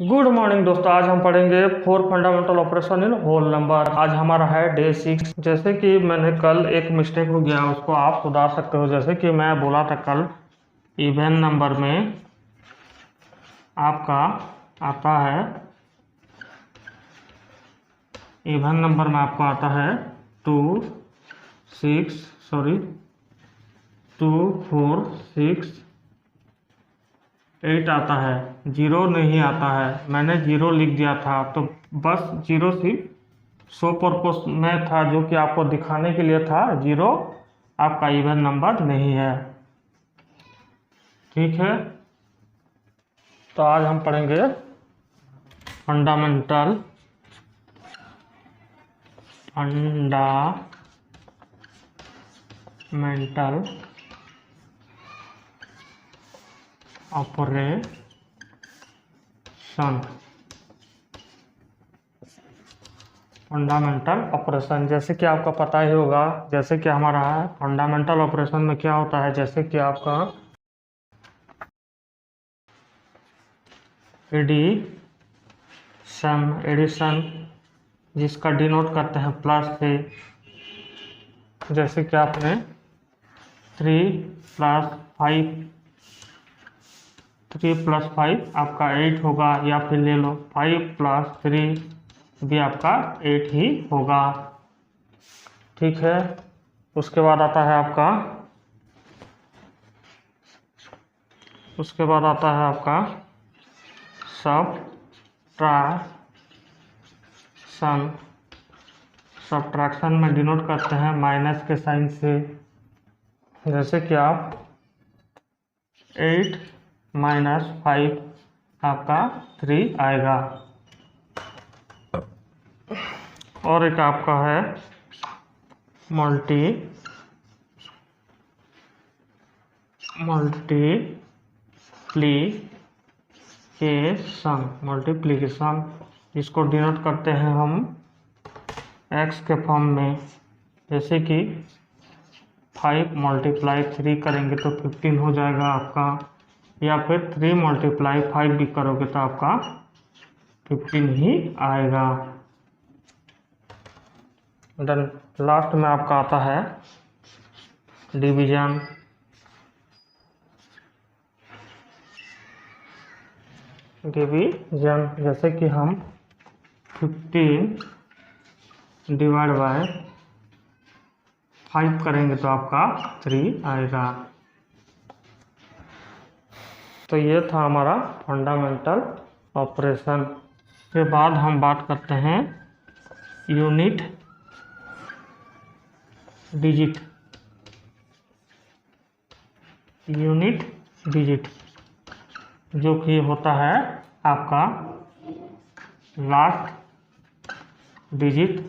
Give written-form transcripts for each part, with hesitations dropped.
Good morning दोस्तों। आज हम पढ़ेंगे four fundamental operation in whole number. आज हमारा है डे 6। जैसे कि मैंने कल एक मिस्टेक हो गया, उसको आप सुधार सकते हो। जैसे कि मैं बोला था कल, इवन नंबर में आपका आता है, इवन नंबर में आपको आता है 2 4 6 8 आता है, 0 नहीं आता है। मैंने 0 लिख दिया था, तो बस 0 सिर्फ शो पर्पस में था, जो कि आपको दिखाने के लिए था। 0 आपका इवन नंबर नहीं है, ठीक है। तो आज हम पढ़ेंगे फंडामेंटल फंडामेंटल ऑपरेशन। जैसे कि आपका पता ही होगा, जैसे कि हमारा फंडामेंटल ऑपरेशन में क्या होता है। जैसे कि आपका एडिशन जिसका डिनोट करते हैं प्लस से। जैसे कि आपने 3 प्लस 5 आपका 8 होगा, या फिर ले लो 5 + 3 भी आपका 8 ही होगा, ठीक है। उसके बाद आता है आपका सब्ट्रैक्शन में डिनोट करते हैं माइनस के साइन से। जैसे कि आप 8 - 5 आपका 3 आएगा। और एक आपका है मल्टीप्लिकेशन जिसको डिनोट करते हैं हम x के फॉर्म में। जैसे कि 5 × 3 करेंगे तो 15 हो जाएगा आपका, या फिर 3 × 5 भी करोगे तो आपका 15 ही आएगा। देन लास्ट में आपका आता है डिवीजन। जैसे कि हम 15 ÷ 5 करेंगे तो आपका 3 आएगा। तो ये था हमारा फंडामेंटल ऑपरेशन। के बाद हम बात करते हैं यूनिट डिजिट, जो कि होता है आपका लास्ट डिजिट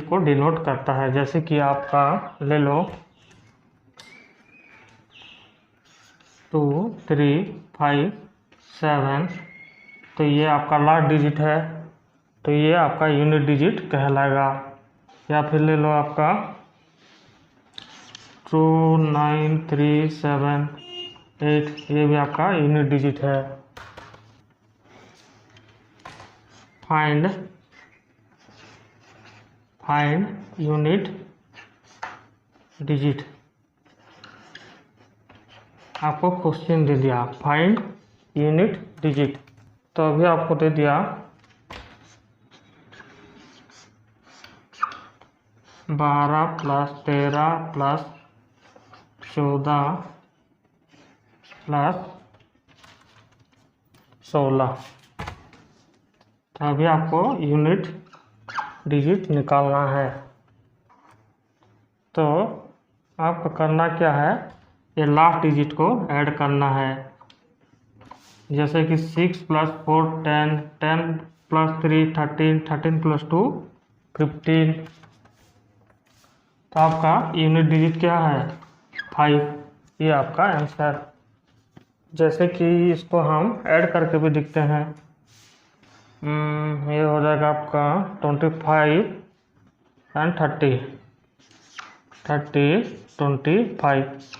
को डिनोट करता है। जैसे कि आपका ले लो 2 3 5 7, तो ये आपका लास्ट डिजिट है, तो ये आपका यूनिट डिजिट कहलाएगा। या फिर ले लो आपका 2 9 3 7 8, ये भी आपका यूनिट डिजिट है। Find unit digit. आपको क्वेश्चन दे दिया फाइंड यूनिट डिजिट, तो अभी आपको दे दिया 12 + 13 + 14 + 16। तो अभी आपको यूनिट डिजिट निकालना है। तो आपको करना क्या है, ये लास्ट डिजिट को ऐड करना है। जैसे कि 6 + 4 10 10 + 3 13 13 + 2 15। तो आपका यूनिट डिजिट क्या है 5, ये आपका आंसर। जैसे कि इसको हम ऐड करके भी दिखते हैं। ये हो जाएगा आपका 25 और 30 25।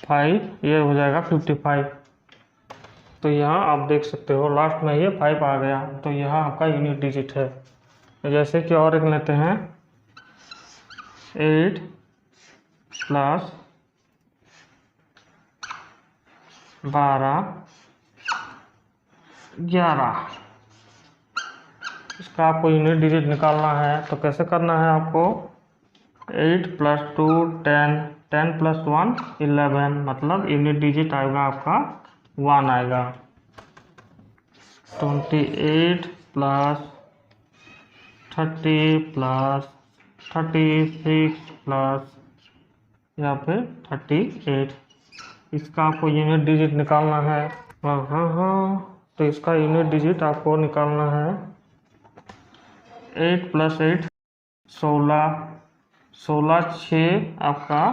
5, ये हो जाएगा 55। तो यहाँ आप देख सकते हो लास्ट में ये 5 आ गया, तो यहाँ आपका यूनिट डिजिट है। जैसे कि और एक लेते हैं 8 प्लस 12 11। इसका आपको यूनिट डिजिट निकालना है, तो कैसे करना है आपको? 8 + 2 10, 10 + 1 11, मतलब यूनिट डिजिट आएगा आपका 1 आएगा। 28 + 30 + 36 प्लस यहाँ पे 38, इसका आपको यूनिट डिजिट निकालना है। हाँ, तो इसका यूनिट डिजिट आपको निकालना है 8 + 8 16, 16 6 आपका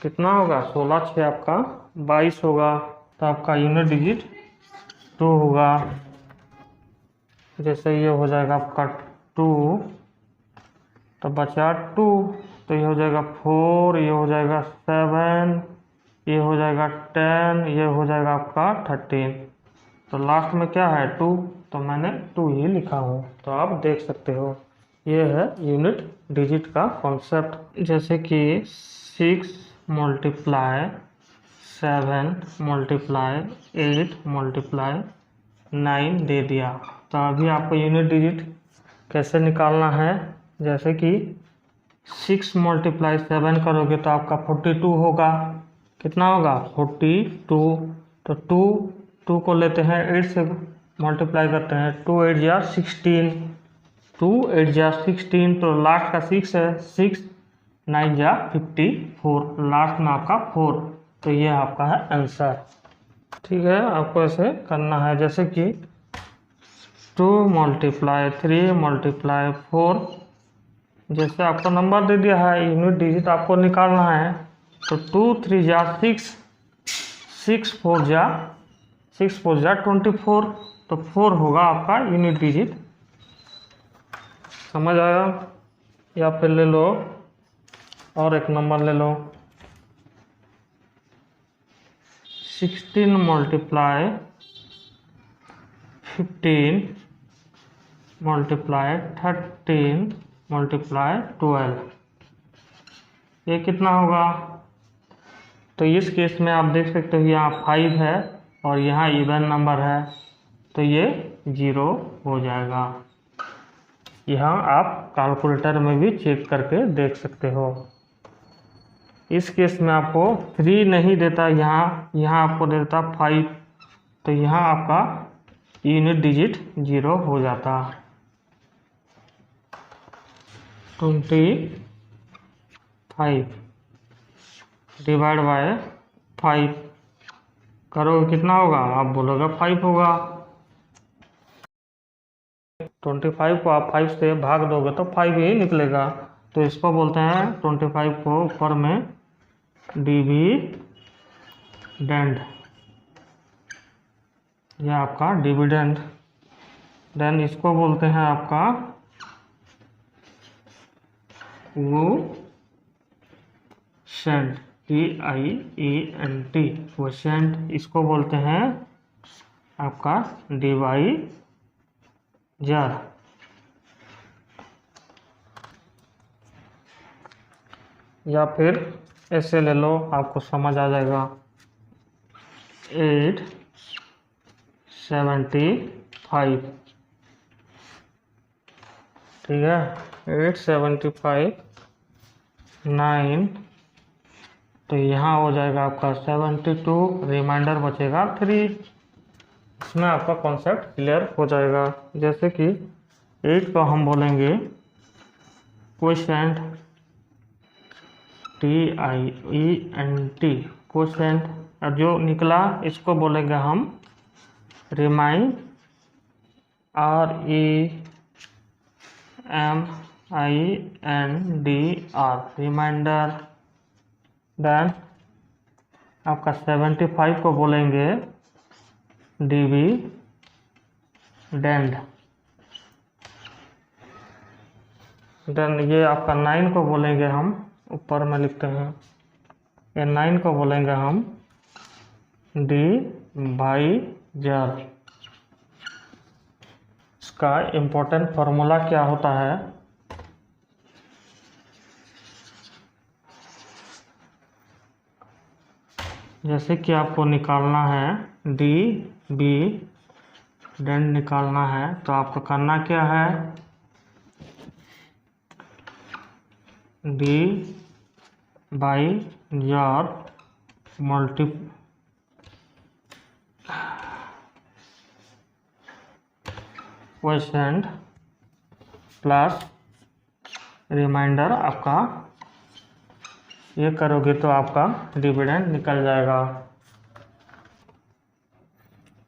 कितना होगा? 16 6 आपका 22 होगा, तो आपका यूनिट डिजिट 2 होगा। जैसे ये हो जाएगा आपका 2, तो बचा 2, तो ये हो जाएगा 4, ये हो जाएगा 7, ये हो जाएगा 10, ये हो जाएगा आपका 13। तो लास्ट में क्या है? 2, तो मैंने 2 ही लिखा हूँ। तो आप देख सकते हो ये है यूनिट डिजिट का कॉन्सेप्ट। जैसे कि 6 × 7 × 8 × 9 दे दिया। तो अभी आपको यूनिट डिजिट कैसे निकालना है? जैसे कि 6 × 7 करोगे तो आपका 42 होगा। कितना होगा? 42। तो 2 को लेते हैं 8 से मल्टीप्लाई करते हैं, 2 8 जा 16, 2 8 जा 16, तो लास्ट का 6 है, 6 9 जा 54, लास्ट में आपका 4, तो ये आपका है आंसर। ठीक है, आपको ऐसे करना है। जैसे कि 2 × 3 × 4, जैसे आपको नंबर दे दिया है, यूनिट डिजिट आपको निकालना है, तो 2 3 जा 6, 6 4 जा 24, तो 4 होगा आपका यूनिट डिजिट। समझ आया? या फिर ले लो और एक नंबर ले लो, 16 × 15 × 13 × 12, ये कितना होगा? तो इस केस में आप देख सकते हो यहाँ 5 है और यहाँ इवन नंबर है, तो ये 0 हो जाएगा। यहाँ आप कैलकुलेटर में भी चेक करके देख सकते हो। इस केस में आपको 3 नहीं देता, यहाँ आपको देता 5, तो यहाँ आपका यूनिट डिजिट 0 हो जाता। 25 डिवाइड बाय 5 करोगे कितना होगा? आप बोलोगे 5 होगा। 25 को आप 5 से भाग दोगे तो 5 ही निकलेगा, तो इसको बोलते हैं 25 को ऊपर में डिविडेंड, यह आपका डिविडेंड। देन इसको बोलते हैं आपका क्वोशेंट, QUIENT, क्वोशेंट। इसको बोलते हैं आपका डिवाइजर। या फिर ऐसे ले लो, आपको समझ आ जाएगा। 875, ठीक है, 875 9, तो यहाँ हो जाएगा आपका 72, रिमाइंडर बचेगा 3। इसमें आपका कॉन्सेप्ट क्लियर हो जाएगा। जैसे कि 8 को हम बोलेंगे क्वोशेंट, TIENT, क्वोशेंट, और जो निकला इसको बोलेंगे हम रिमाइंडर, REMINDR, रिमाइंडर। देन आपका 75 को बोलेंगे डिविडेंड। देन ये आपका 9 को बोलेंगे हम, ऊपर में लिखते हैं ये 9 को बोलेंगे हम डिवाइजर। इसका इम्पोर्टेंट फॉर्मूला क्या होता है, जैसे कि आपको निकालना है डिविडेंड निकालना है, तो आपको करना क्या है, डिवाइजर क्वोशिएंट प्लस रिमाइंडर। आपका ये करोगे तो आपका डिविडेंड निकल जाएगा।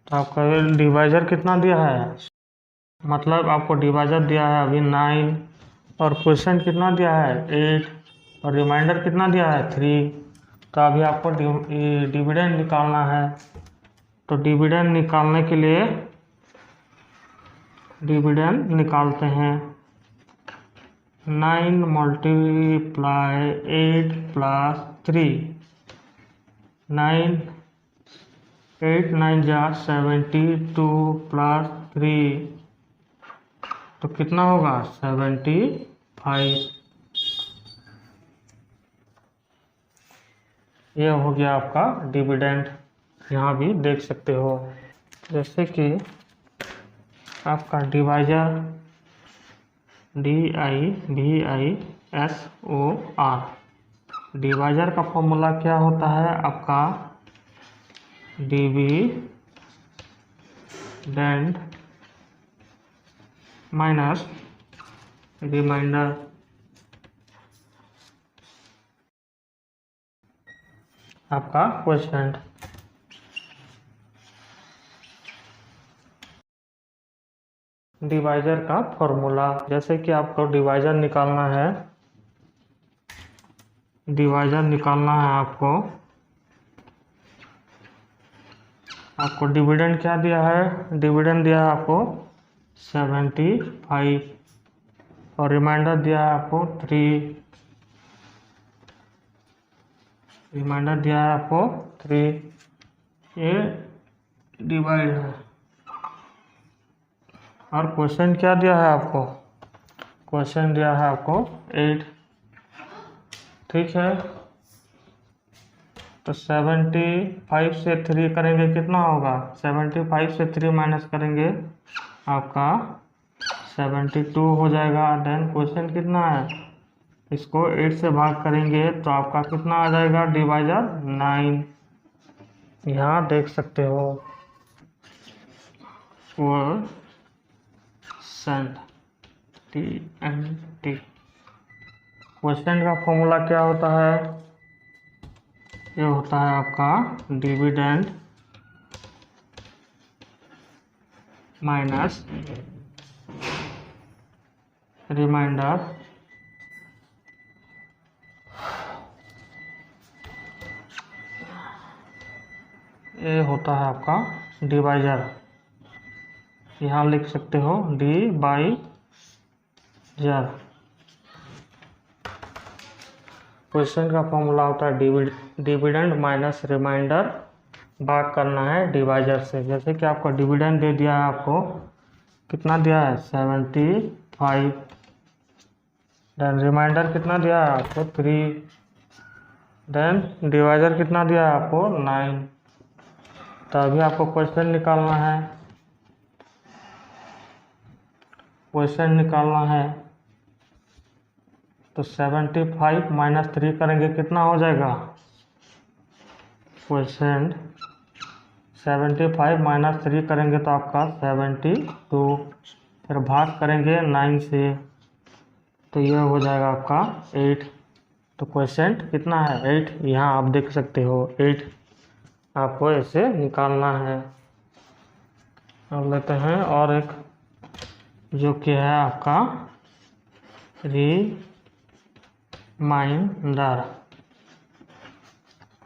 तो आपका डिवाइजर कितना दिया है, मतलब आपको डिवाइजर दिया है अभी 9 और क्वोशिएंट कितना दिया है 8 और रिमाइंडर कितना दिया है 3। तो अभी आपको डिविडेंड निकालना है। तो डिविडेंड निकालने के लिए डिविडेंड निकालते हैं, 9 मल्टीप्लाई 8 प्लस 3, 9 8 9 जा 72 प्लस 3, तो कितना होगा 75। ये हो गया आपका डिविडेंड। यहाँ भी देख सकते हो, जैसे कि आपका डिवाइजर DIVISOR, डिवाइजर का फॉर्मूला क्या होता है आपका, डिविडेंड माइनस रिमाइंडर। आपका क्वोशिएंट। डिवाइजर का फॉर्मूला, जैसे कि आपको डिवाइजर निकालना है, आपको डिविडेंड क्या दिया है, डिविडेंड दिया है आपको 75 और रिमाइंडर दिया है आपको 3, ये डिवाइड है। और क्वोशिएंट क्या दिया है आपको, क्वोशिएंट दिया है आपको 8। ठीक है, तो 75 से 3 करेंगे कितना होगा, 75 से 3 माइनस करेंगे आपका 72 हो जाएगा। देन क्वोशिएंट कितना है, इसको 8 से भाग करेंगे तो आपका कितना आ जाएगा डिवाइजर 9। यहाँ देख सकते हो क्वोशिएंट TNT। क्वोशिएंट का फॉर्मूला क्या होता है, ये होता है आपका डिविडेंड माइनस रिमाइंडर ये होता है आपका डिवाइजर। यहाँ लिख सकते हो डिवाइजर। क्वेश्चन का फॉर्मूला होता है डिविडेंड माइनस रिमाइंडर, भाग करना है डिवाइजर से। जैसे कि आपको डिविडेंड दे दिया है, आपको कितना दिया है 75, देन रिमाइंडर कितना दिया है आपको 3, देन डिवाइजर कितना दिया है आपको 9। तो अभी आपको क्वेश्चन निकालना है, तो 75 माइनस 3 करेंगे कितना हो जाएगा, क्वेश्चन 75 माइनस 3 करेंगे तो आपका 72, फिर भाग करेंगे 9 से तो यह हो जाएगा आपका 8। तो क्वेश्चन कितना है 8, यहाँ आप देख सकते हो 8 आपको ऐसे निकालना है। अब लेते हैं और एक जो कि है आपका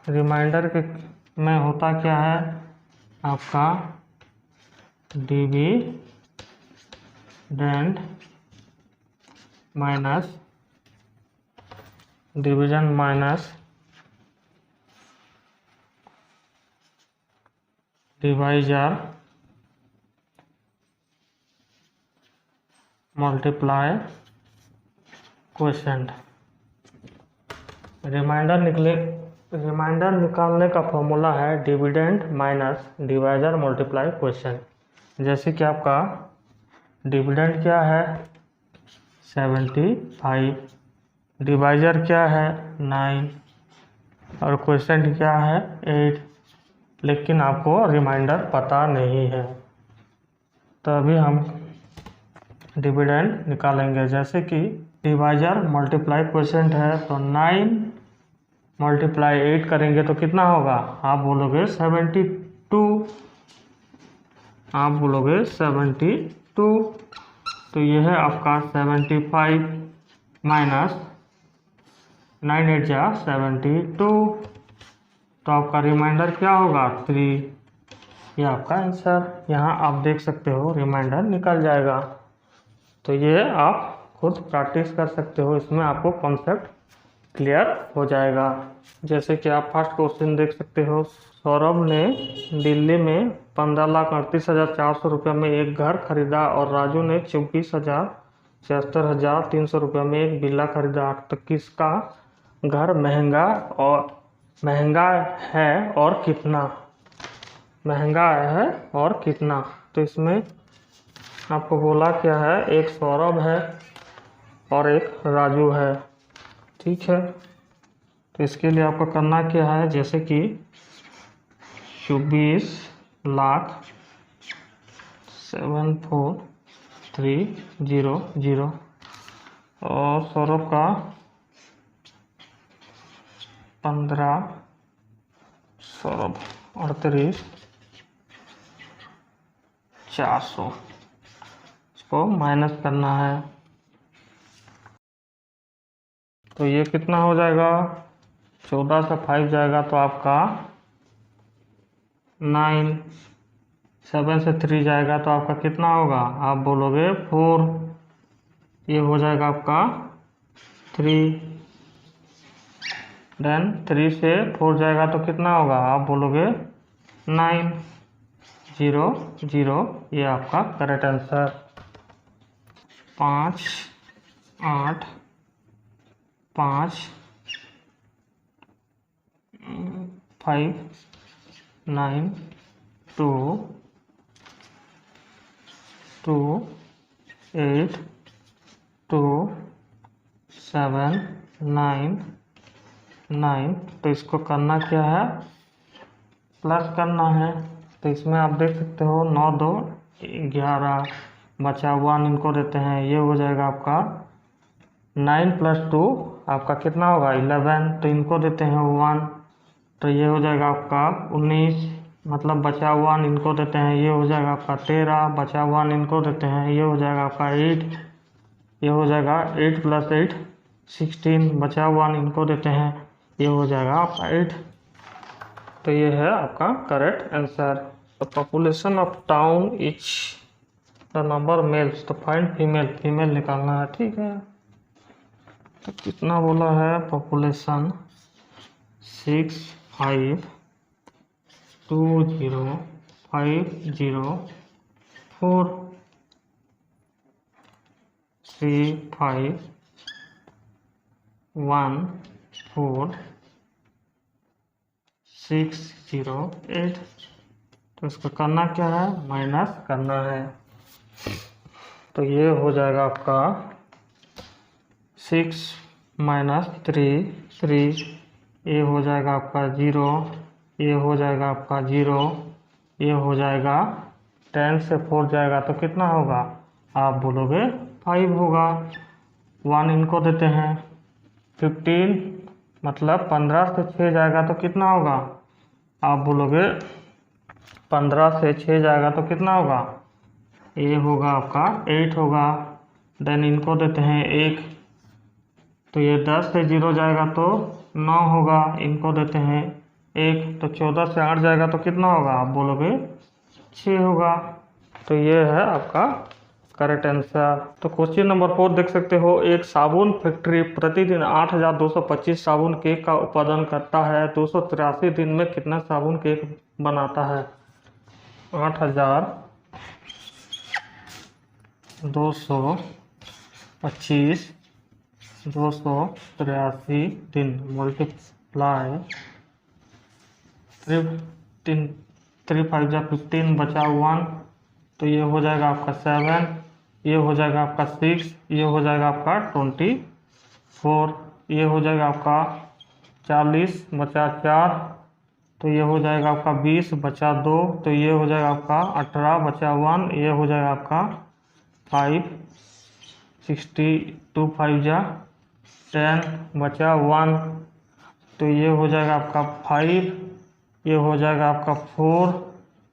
रिमाइंडर के में होता क्या है आपका dividend minus division minus divisor multiply quotient. Remainder निकालने का फॉर्मूला है dividend minus divisor multiply quotient. जैसे कि आपका डिविडेंड क्या है 75, डिवाइजर क्या है 9 और क्वोशिएंट क्या है 8, लेकिन आपको रिमाइंडर पता नहीं है। तो अभी हम डिविडेंड निकालेंगे। जैसे कि डिवाइजर मल्टीप्लाई क्वोशिएंट है तो 9 मल्टीप्लाई 8 करेंगे तो कितना होगा, आप बोलोगे 72, आप बोलोगे 72। तो यह है आपका 75 माइनस 9 8 जा 72, तो आपका रिमाइंडर क्या होगा 3। ये आपका आंसर। यहाँ आप देख सकते हो रिमाइंडर निकल जाएगा। तो ये आप खुद प्रैक्टिस कर सकते हो, इसमें आपको कॉन्सेप्ट क्लियर हो जाएगा। जैसे कि आप फर्स्ट क्वेश्चन देख सकते हो, सौरभ ने दिल्ली में 15,38,400 रुपये में एक घर खरीदा और राजू ने 24,76,300 रुपये में एक विला खरीदा। तो किसका घर महंगा है और कितना, महंगा है और कितना। तो इसमें आपको बोला क्या है, एक सौरभ है और एक राजू है, ठीक है। तो इसके लिए आपको करना क्या है, जैसे कि 24,74,300 और सौरभ का 15 सौरभ 38,400 इसको माइनस करना है। तो ये कितना हो जाएगा, 14 से 5 जाएगा तो आपका 9, 7 से 3 जाएगा तो आपका कितना होगा, आप बोलोगे 4। ये हो जाएगा आपका 3, देन 3 से 4 जाएगा तो कितना होगा, आप बोलोगे 9, 0 0। ये आपका करेक्ट आंसर। 5 8 5 5 9 2 2 8 2 7 9 9। तो इसको करना क्या है, प्लस करना है। तो इसमें आप देख सकते हो 9 2 11 बचा 1 इनको देते हैं, ये हो जाएगा आपका 9 + 2 आपका कितना होगा 11। तो इनको देते हैं 1, तो ये हो जाएगा आपका 19, मतलब बचा 1 इनको देते हैं, ये हो जाएगा आपका 13, बचा 1 इनको देते हैं, ये हो जाएगा आपका 8, ये हो जाएगा 8 + 8 16, बचा 1 इनको देते हैं, ये हो जाएगा आपका 8। तो ये है आपका correct answer. The population of town each the number males, तो फाइंड फीमेल निकालना है, ठीक है। तो कितना बोला है, पॉपुलेशन 65235143608। तो इसको करना क्या है, माइनस करना है। तो ये हो जाएगा आपका 6 - 3 ये हो जाएगा आपका 0, ये हो जाएगा आपका 0, ये हो जाएगा 10 से 4 जाएगा तो कितना होगा, आप बोलोगे 5 होगा। 1 इनको देते हैं 15, मतलब 15 से 6 जाएगा तो कितना होगा, आप बोलोगे 15 से 6 जाएगा तो कितना होगा, ये होगा आपका 8 होगा। देन इनको देते हैं 1, तो ये 10 से 0 जाएगा तो 9 होगा, इनको देते हैं 1, तो 14 से 8 जाएगा तो कितना होगा, आप बोलोगे 6 होगा। तो ये है आपका करेक्ट आंसर। तो क्वेश्चन नंबर 4 देख सकते हो, एक साबुन फैक्ट्री प्रतिदिन 8,225 साबुन केक का उत्पादन करता है, 283 दिन में कितना साबुन केक बनाता है। 8,225 283 दिन मल्टीप्लाई 3 बचा 1, तो ये हो जाएगा आपका 7, ये हो जाएगा आपका 6, ये हो जाएगा आपका 24, ये हो जाएगा आपका 40 बचा 4, तो ये हो जाएगा आपका 20 बचा 2, तो ये हो जाएगा आपका 18 बचा 1, ये हो जाएगा आपका 5, 62 5 जा 10 बचा 1, तो ये हो जाएगा आपका 5, ये हो जाएगा आपका 4,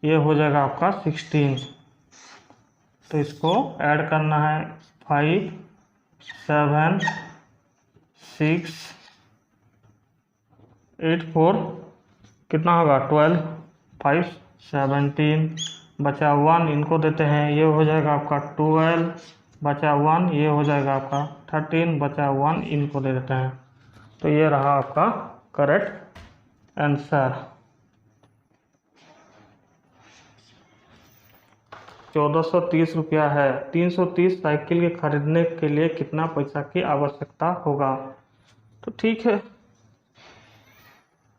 ये हो जाएगा आपका 16। तो इसको ऐड करना है 5 7 6 8 4 कितना होगा 12 5 17 बचा 1, इनको देते हैं, ये हो जाएगा आपका 12 बचा 1, ये हो जाएगा आपका 13 बचा 1, इनको दे देते हैं। तो ये रहा आपका करेक्ट आंसर। 1430 रुपया है। 330 साइकिल के खरीदने के लिए कितना पैसा की आवश्यकता होगा? तो ठीक है,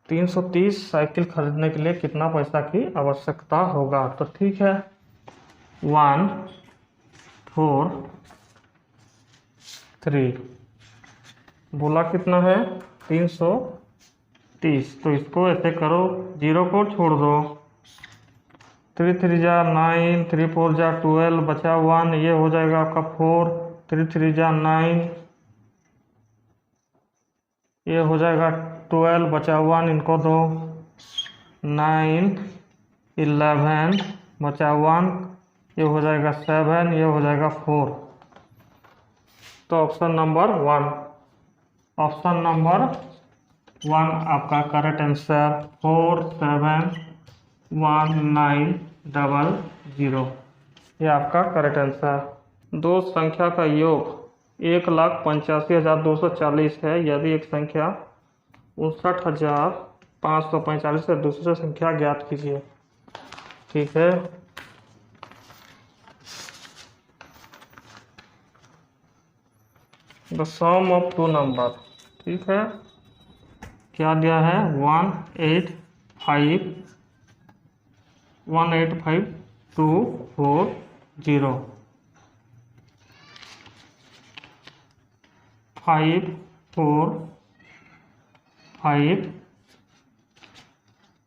330 साइकिल खरीदने के लिए कितना पैसा की आवश्यकता होगा? तो ठीक है, 1 4 3 बोला कितना है 330, तो इसको ऐसे करो, 0 को छोड़ दो, 3 3 जा 9, 3 4 जा 12 बचा 1, ये हो जाएगा आपका 4, 3 3 जा 9, ये हो जाएगा 12 बचा 1, इनको दो, 9 11 बचा 1, ये हो जाएगा 7, ये हो जाएगा 4। तो ऑप्शन नंबर 1 आपका करेक्ट आंसर 471900, ये आपका करेक्ट आंसर। दो संख्या का योग 1,85,240 है। यदि एक संख्या 59,545 से दूसरी संख्या ज्ञात कीजिए। ठीक है, the sum of two number. ठीक है, क्या दिया है 185,240 5 4 5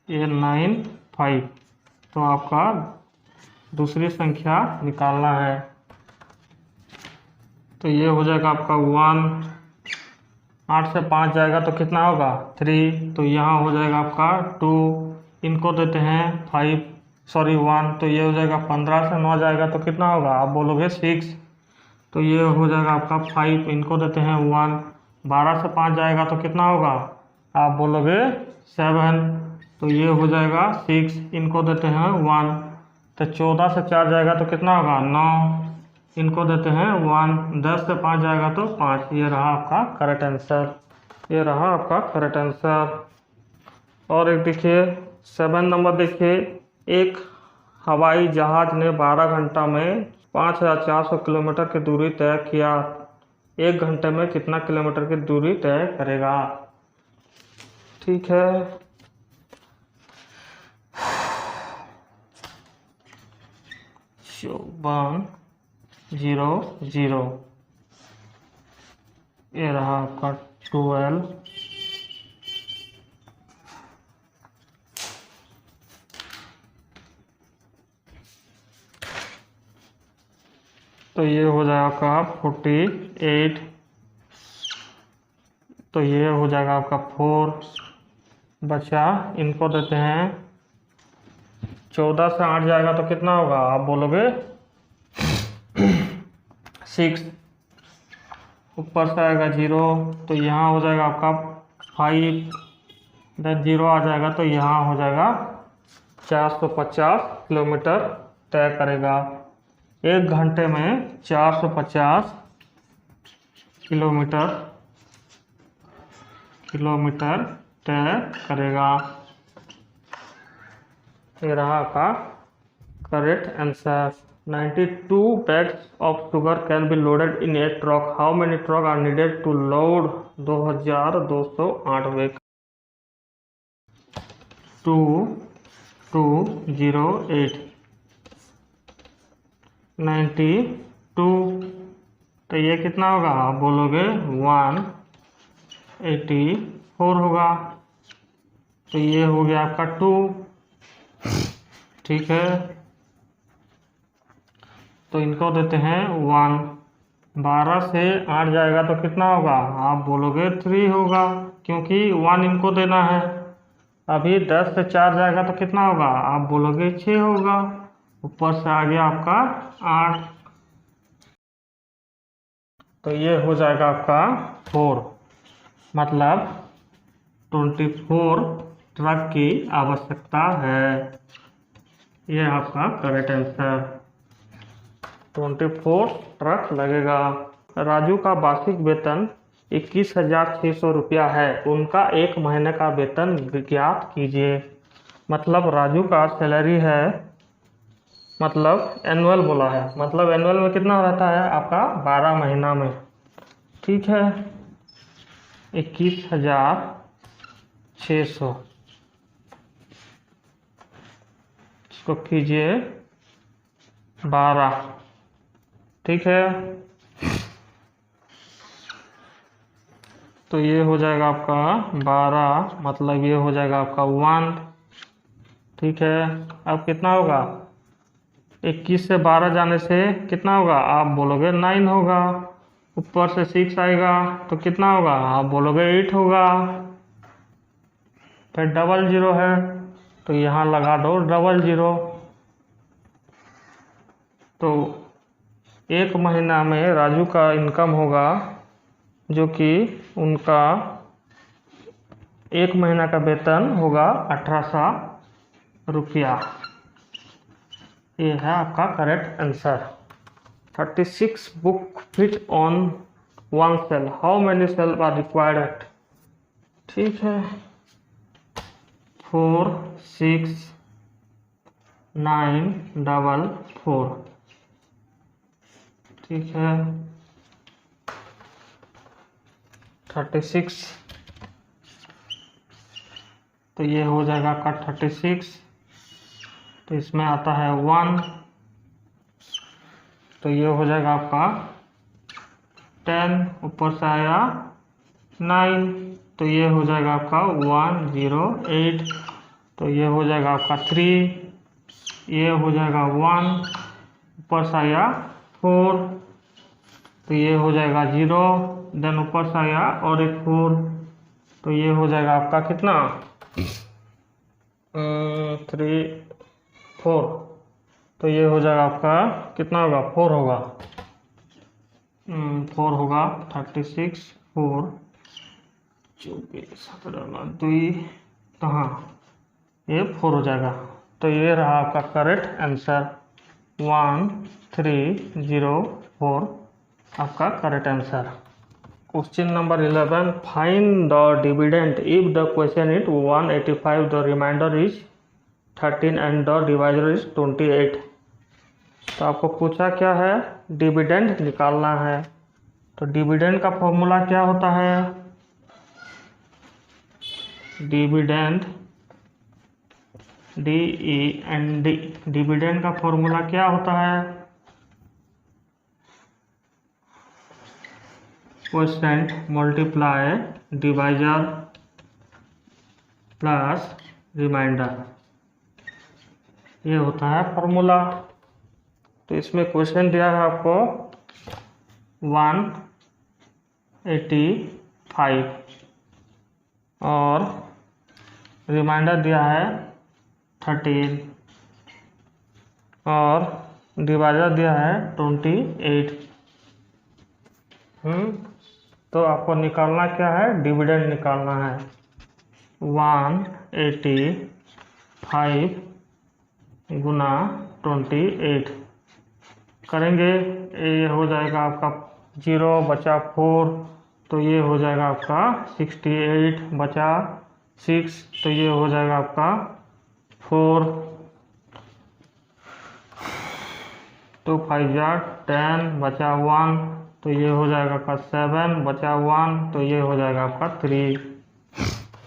ये 9 5। तो आपका दूसरी संख्या निकालना है, तो ये हो जाएगा आपका 1, 8 से 5 जाएगा तो कितना होगा 3, तो यहाँ हो जाएगा आपका 2, इनको देते हैं 1, तो ये हो जाएगा 15 से 9 जाएगा तो कितना होगा, आप बोलोगे 6, तो ये हो जाएगा आपका 5, इनको देते हैं 1, 12 से 5 जाएगा तो कितना होगा, आप बोलोगे 7, तो ये हो जाएगा 6, इनको देते हैं 1, तो 14 से 4 जाएगा तो कितना होगा 9, इनको देते हैं 1, 10 से 5 जाएगा तो 5। ये रहा आपका करेक्ट आंसर, ये रहा आपका करेक्ट आंसर। और एक देखिए 7 नंबर देखिए, एक हवाई जहाज ने 12 घंटा में 5,400 किलोमीटर की दूरी तय किया, 1 घंटे में कितना किलोमीटर की दूरी तय करेगा? ठीक है, चौवन 0 ये रहा आपका 12, तो ये हो जाएगा आपका 48, तो ये हो जाएगा आपका 4 बचा, इनको देते हैं 14 से 8 जाएगा तो कितना होगा, आप बोलोगे 6, ऊपर से आएगा 0, तो यहाँ हो जाएगा आपका 5, इधर 0 आ जाएगा तो यहाँ हो जाएगा 450 किलोमीटर तय करेगा। 1 घंटे में 450 किलोमीटर तय करेगा। ये रहा आपका correct answer. 92 bags of sugar can be loaded in a truck. How many truck are needed to load 2208 bags? 2208 92, तो ये कितना होगा? आप बोलोगे 184 होगा। तो ये हो गया आपका 2, ठीक है। तो इनको देते हैं 1। 12 से 8 जाएगा तो कितना होगा? आप बोलोगे 3 होगा, क्योंकि 1 इनको देना है। अभी 10 से 4 जाएगा तो कितना होगा? आप बोलोगे 6 होगा। ऊपर से आ गया आपका 8, तो ये हो जाएगा आपका 4। मतलब 24 ट्रक की आवश्यकता है। ये आपका करेक्ट आंसर, 24 ट्रक लगेगा। राजू का वार्षिक वेतन 21,600 रुपया है। उनका एक महीने का वेतन ज्ञात कीजिए। मतलब राजू का सैलरी है, मतलब एनुअल बोला है, मतलब एनुअल में कितना रहता है आपका? 12 महीना में, ठीक है। 21,600 इसको कीजिए 12, ठीक है। तो ये हो जाएगा आपका 12, मतलब ये हो जाएगा आपका 1, ठीक है। अब कितना होगा? 21 से 12 जाने से कितना होगा? आप बोलोगे 9 होगा। ऊपर से 6 आएगा तो कितना होगा? आप बोलोगे 8 होगा। फिर 00 है तो यहाँ लगा दो 00। तो एक महीना में राजू का इनकम होगा, जो कि उनका एक महीना का वेतन होगा 1800 रुपया। ये है आपका correct answer. 36 book fit on 1 cell. How many cell are required? ठीक है, 4 6 9 4, ठीक है। 36, तो ये हो जाएगा आपका 36। तो इसमें आता है 1, तो ये हो जाएगा आपका 10। ऊपर से आया 9, तो ये हो जाएगा आपका 108। तो ये हो जाएगा आपका 3, ये हो जाएगा 1, ऊपर से आया 4, तो ये हो जाएगा 0, देन ऊपर से आया और एक 4, तो ये हो जाएगा आपका कितना? 3 4, तो ये हो जाएगा आपका कितना होगा? 4 होगा। 4 होगा। 36 4 24 2, तो हाँ ये 4 हो जाएगा। तो ये रहा आपका करेक्ट आंसर, 1304 आपका correct answer. Question number 11, find the dividend if the question is 185, the remainder is 13 and the divisor is 28। तो आपको पूछा क्या है? डिविडेंड निकालना है। तो डिविडेंड का फॉर्मूला क्या होता है? डिविडेंड DEND, डिविडेंड का फॉर्मूला क्या होता है? Quotient multiply divisor plus remainder, ये होता है फॉर्मूला। तो इसमें क्वेश्चन दिया है आपको 185 और रिमाइंडर दिया है 13 और डिवाइजर दिया है 28। तो आपको निकालना क्या है? डिविडेंड निकालना है। 185 गुना 28 करेंगे, ये हो जाएगा आपका 0 बचा 4, तो ये हो जाएगा आपका 68 बचा 6, तो ये हो जाएगा आपका 4, 2 5 जा 10 बचा 1, तो ये हो जाएगा आपका 7 बचा 1, तो ये हो जाएगा आपका 3।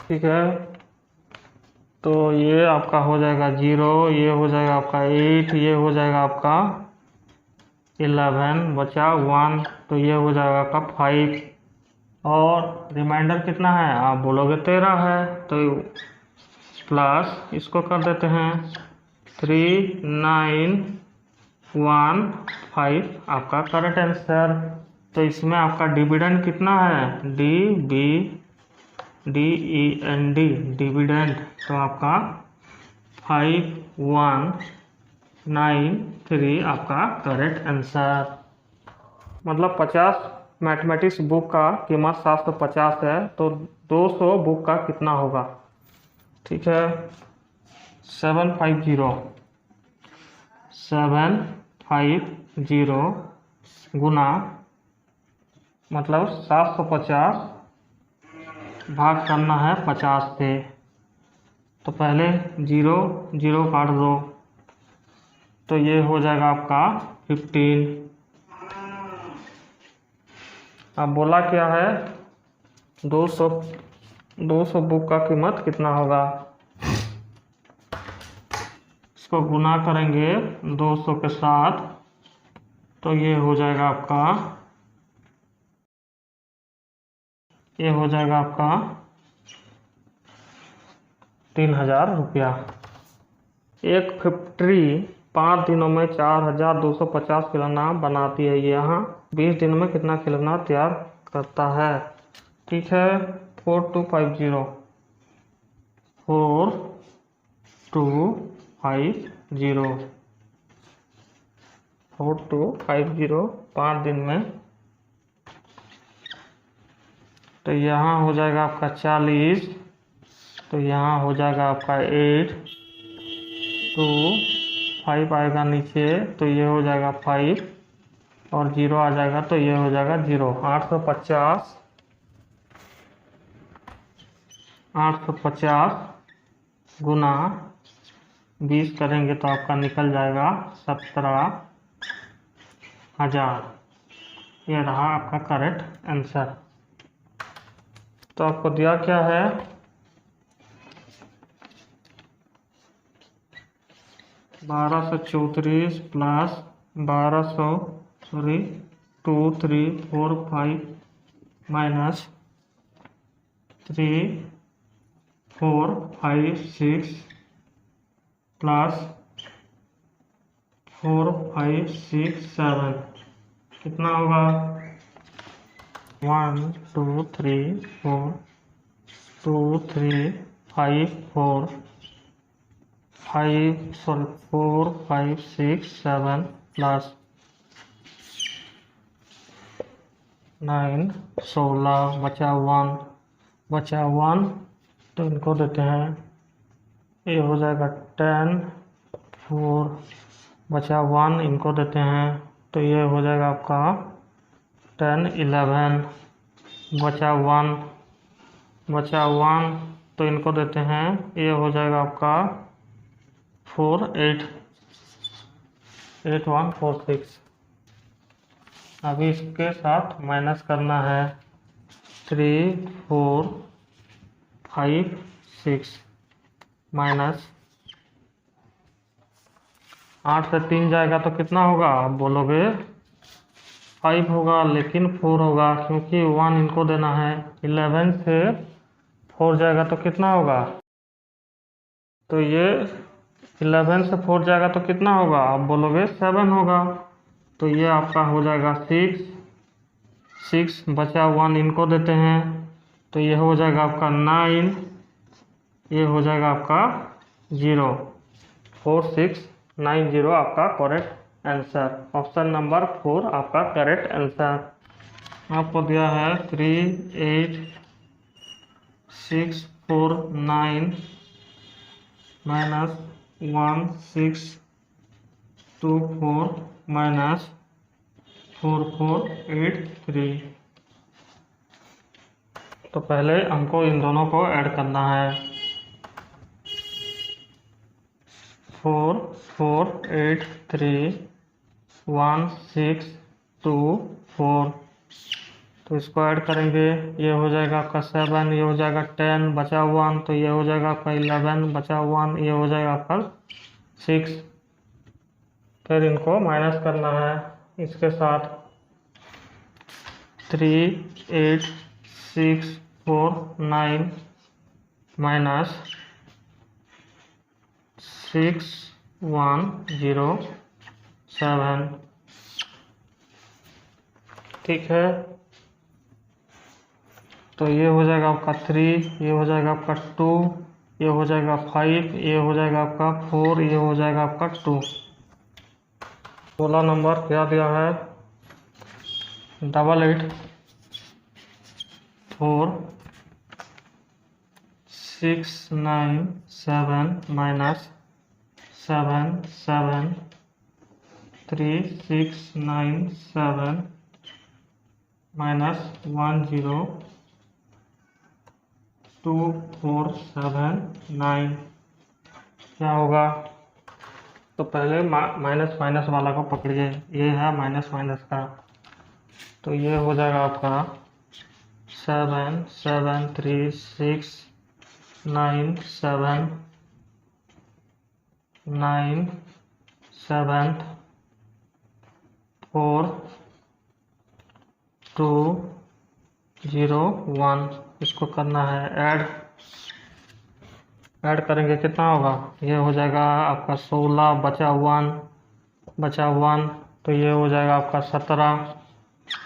ठीक है, तो ये आपका हो जाएगा 0, ये हो जाएगा आपका 8, ये हो जाएगा आपका 11 बचा 1, तो ये हो जाएगा आपका 5। और रिमाइंडर कितना है आप बोलोगे 13 है, तो प्लस इसको कर देते हैं 3 9 1 5 आपका करेक्ट आंसर। तो इसमें आपका डिविडेंड कितना है, DEND डिविडेंड, तो आपका 5193 आपका करेक्ट आंसर। मतलब 50 मैथमेटिक्स बुक का कीमत 750 है, तो 200 बुक का कितना होगा। ठीक है, 750 गुना मतलब 750 भाग करना है 50 से। तो पहले 0 0 काट दो, तो ये हो जाएगा आपका 15। अब बोला क्या है 200 बुक का कीमत कितना होगा। इसको गुना करेंगे 200 के साथ, तो ये हो जाएगा आपका 3000 रुपया। एक फैक्ट्री 5 दिनों में 4250 खिलौना बनाती है। यहाँ 20 दिन में कितना खिलौना तैयार करता है। ठीक है, 4250 5 दिन में, तो यहाँ हो जाएगा आपका 40, तो यहाँ हो जाएगा आपका 8 2 5 आएगा नीचे, तो ये हो जाएगा 5 और 0 आ जाएगा, तो ये हो जाएगा 0। 850 गुना 20 करेंगे तो आपका निकल जाएगा 17,000। ये रहा आपका करेक्ट आंसर। तो आपको दिया क्या है, 1234 प्लस 2 3 4 5 माइनस 3 4 5 6 प्लस 4 5 6 7 कितना होगा 1 2 3 4 2 3 5 4 5 6 7 प्लस 9 16 बचा 1, तो इनको देते हैं, ये हो जाएगा 10 4 बचा 1, इनको देते हैं, तो ये हो जाएगा आपका 10 11 बचा 1 तो इनको देते हैं, ये हो जाएगा आपका 4 8 8 1 4 6। अभी इसके साथ माइनस करना है 3 4 5 6 माइनस 8 से 3 जाएगा तो कितना होगा आप बोलोगे 5 होगा, लेकिन 4 होगा क्योंकि 1 इनको देना है। 11 से 4 जाएगा तो कितना होगा, तो ये 11 से 4 जाएगा तो कितना होगा आप बोलोगे 7 होगा, तो ये आपका हो जाएगा 6 बचा 1 इनको देते हैं, तो ये हो जाएगा आपका 9, ये हो जाएगा आपका 0। 4 6 9 0 आपका करेक्ट आंसर। ऑप्शन नंबर 4 आपका करेक्ट आंसर। आपको दिया है 3 8 6 4 9 माइनस 1 6 2 4 माइनस 4 4 8 3। तो पहले हमको इन दोनों को ऐड करना है। 4 4 8 3 1 6 2 4। तो इसको ऐड करेंगे, ये हो जाएगा आपका 7, ये हो जाएगा 10, बचा 1, तो ये हो जाएगा आपका 11, बचा 1, ये हो जाएगा आपका 6। फिर इनको माइनस करना है इसके साथ। 3 8 6 4 9 माइनस 6 1 0 7। ठीक है, तो ये हो जाएगा आपका 3, ये हो जाएगा आपका 2, ये हो जाएगा 5, ये हो जाएगा आपका 4, ये हो जाएगा आपका 2। 16 नंबर क्या दिया है, 88 4 6 9 7 माइनस 7 7 3 6 9 7 माइनस 1 0 2 4 7 9। क्या होगा, तो पहले माइनस माइनस वाला को पकड़िए, ये है माइनस माइनस का, तो ये हो जाएगा आपका 7 7 3 6 9 7 9 7 4 2 0 1। इसको करना है ऐड करेंगे, कितना होगा, ये हो जाएगा आपका 16, बचा 1, तो ये हो जाएगा आपका 17,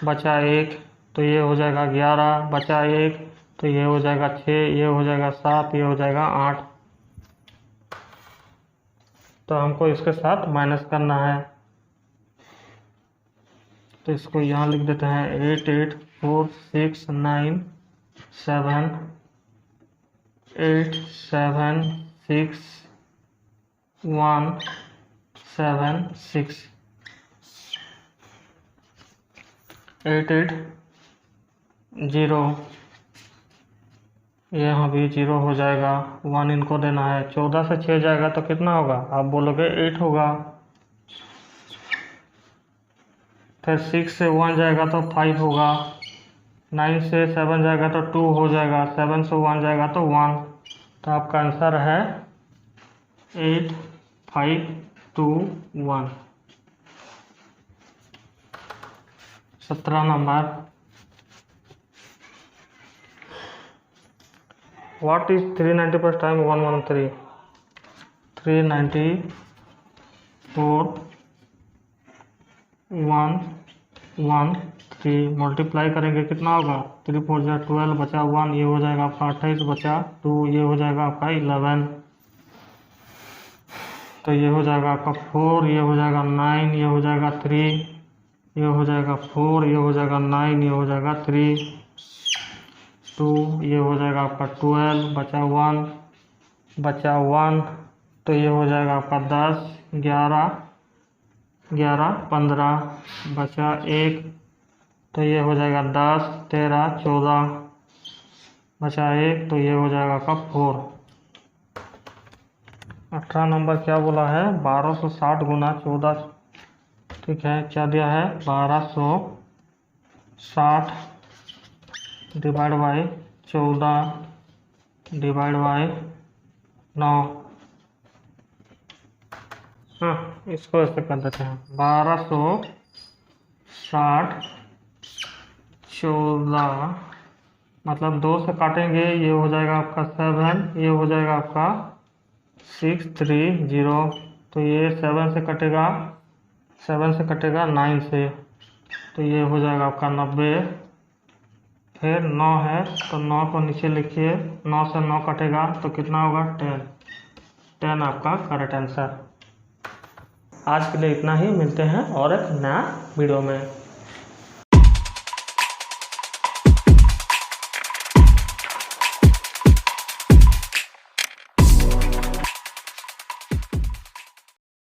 बचा 1, तो ये हो जाएगा 11, बचा 1, तो ये हो जाएगा 6, ये हो जाएगा 7, ये हो जाएगा 8। तो हमको इसके साथ माइनस करना है, तो इसको यहाँ लिख देते हैं 8 8 4 6 9 7 8 7 6 1 7 6 8 8 0, यहाँ भी 0 हो जाएगा, 1 इनको देना है। 14 से 6 जाएगा तो कितना होगा, आप बोलोगे 8 होगा। फिर 6 से 1 जाएगा तो 5 होगा, 9 से 7 जाएगा तो 2 हो जाएगा, 7 से 1 जाएगा तो 1। तो आपका आंसर है 8 5 2 1। 17 number, what is 390 plus time 113? 394 1 1 3 multiply करेंगे, कितना होगा, 3 4 12, बचा 1, ये हो जाएगा आपका 28, बचा 2, ये हो जाएगा आपका 11, तो ये हो जाएगा आपका 4, ये हो जाएगा 9, ये हो जाएगा 3, ये हो जाएगा 4, ये हो जाएगा 9, ये हो जाएगा 3 2, ये हो जाएगा आपका 12, बचा 1, तो ये हो जाएगा आपका 10 11 15, बचा 1, तो ये हो जाएगा 10 13 14, बचा 1, तो ये हो जाएगा आपका 4। 18 नंबर क्या बोला है, 1260 गुना 14। ठीक है, क्या दिया है, 1260 डिवाइड बाई 14 डिवाइड बाई 9। हाँ, इसको ऐसे कर देते हैं, 1260 14, मतलब 2 से काटेंगे, ये हो जाएगा आपका 7, ये हो जाएगा आपका 630, तो ये 7 से कटेगा 9 से, तो ये हो जाएगा आपका 90। फिर 9 है तो 9 को नीचे लिखिए, 9 से 9 कटेगा तो कितना होगा, 10 आपका करेक्ट आंसर। आज के लिए इतना ही, मिलते हैं और एक नया वीडियो में।